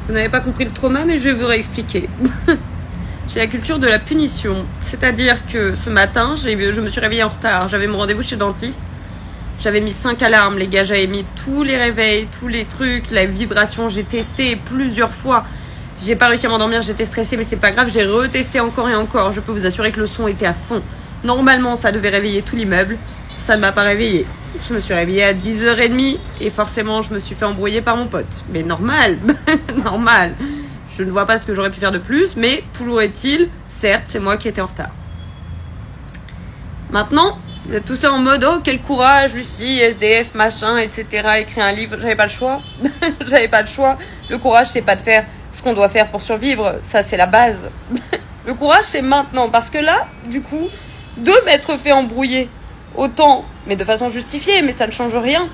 Vous n'avez pas compris le trauma, mais je vais vous réexpliquer. J'ai la culture de la punition. C'est-à-dire que ce matin, je me suis réveillée en retard. J'avais mon rendez-vous chez le dentiste. J'avais mis 5 alarmes, les gars. J'avais mis tous les réveils, tous les trucs, la vibration. J'ai testé plusieurs fois. J'ai pas réussi à m'endormir, j'étais stressée, mais c'est pas grave. J'ai retesté encore et encore. Je peux vous assurer que le son était à fond. Normalement, ça devait réveiller tout l'immeuble. Ça ne m'a pas réveillée. Je me suis réveillée à 10h30 et forcément, je me suis fait embrouiller par mon pote. Mais normal, normal. Je ne vois pas ce que j'aurais pu faire de plus, mais toujours est-il, certes, c'est moi qui étais en retard. Maintenant, vous êtes tous là en mode, oh, quel courage, Lucie, SDF, machin, etc., écrire un livre. J'avais pas le choix. J'avais pas le choix. Le courage, c'est pas de faire ce qu'on doit faire pour survivre. Ça, c'est la base. Le courage, c'est maintenant. Parce que là, du coup, de m'être fait embrouiller autant, mais de façon justifiée, mais ça ne change rien.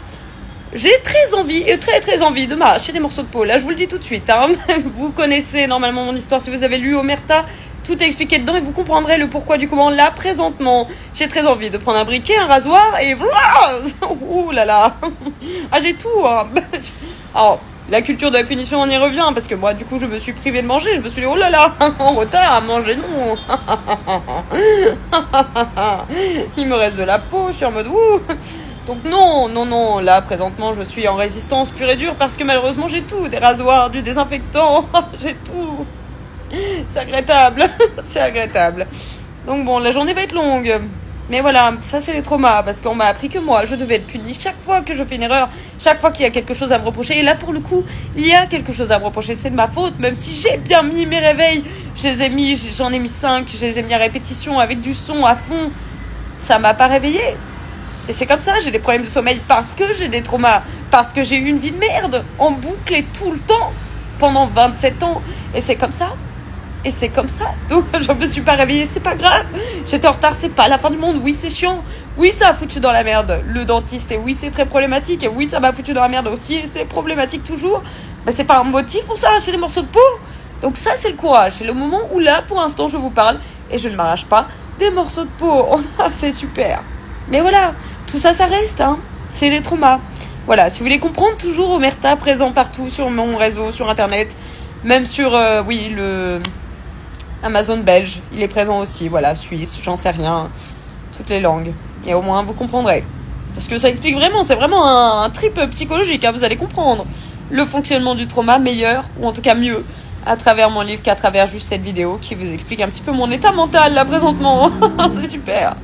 J'ai très envie de m'arracher des morceaux de peau. Là, je vous le dis tout de suite. Hein. Vous connaissez normalement mon histoire si vous avez lu Omerta. Tout est expliqué dedans et vous comprendrez le pourquoi du comment. Là, présentement, j'ai très envie de prendre un briquet, un rasoir et voilà. Ouh là là. Ah, j'ai tout. Hein. Alors, la culture de la punition, on y revient parce que moi, du coup, je me suis privée de manger. Je me suis dit, oh là là, en retard à manger, non. Il me reste de la peau. Je suis en mode ouh. Donc non, là présentement je suis en résistance pure et dure parce que malheureusement j'ai tout, des rasoirs, du désinfectant, j'ai tout. C'est regrettable, c'est regrettable. Donc bon, la journée va être longue. Mais voilà, ça c'est les traumas parce qu'on m'a appris que moi je devais être punie chaque fois que je fais une erreur, chaque fois qu'il y a quelque chose à me reprocher. Et là pour le coup, il y a quelque chose à me reprocher, c'est de ma faute, même si j'ai bien mis mes réveils, j'en ai mis 5, je les ai mis à répétition avec du son à fond, ça m'a pas réveillée. Et c'est comme ça, j'ai des problèmes de sommeil parce que j'ai des traumas, parce que j'ai eu une vie de merde, en boucle et tout le temps, pendant 27 ans. Et c'est comme ça. Et c'est comme ça. Donc je me suis pas réveillée, c'est pas grave. J'étais en retard, c'est pas la fin du monde. Oui, c'est chiant. Oui, ça a foutu dans la merde le dentiste. Et oui, c'est très problématique. Et oui, ça m'a foutu dans la merde aussi. Et c'est problématique toujours. Mais c'est pas un motif pour s'arracher des morceaux de peau. Donc ça, c'est le courage. C'est le moment où là, pour l'instant, je vous parle. Et je ne m'arrache pas des morceaux de peau. C'est super. Mais voilà. Tout ça, ça reste, hein. C'est les traumas. Voilà, si vous voulez comprendre, toujours Omerta présent partout sur mon réseau, sur internet, même sur, le Amazon belge, il est présent aussi, voilà, suisse, j'en sais rien, toutes les langues. Et au moins, vous comprendrez. Parce que ça explique vraiment, c'est vraiment un trip psychologique, hein, vous allez comprendre le fonctionnement du trauma meilleur, ou en tout cas mieux, à travers mon livre qu'à travers juste cette vidéo qui vous explique un petit peu mon état mental, là, présentement. C'est super.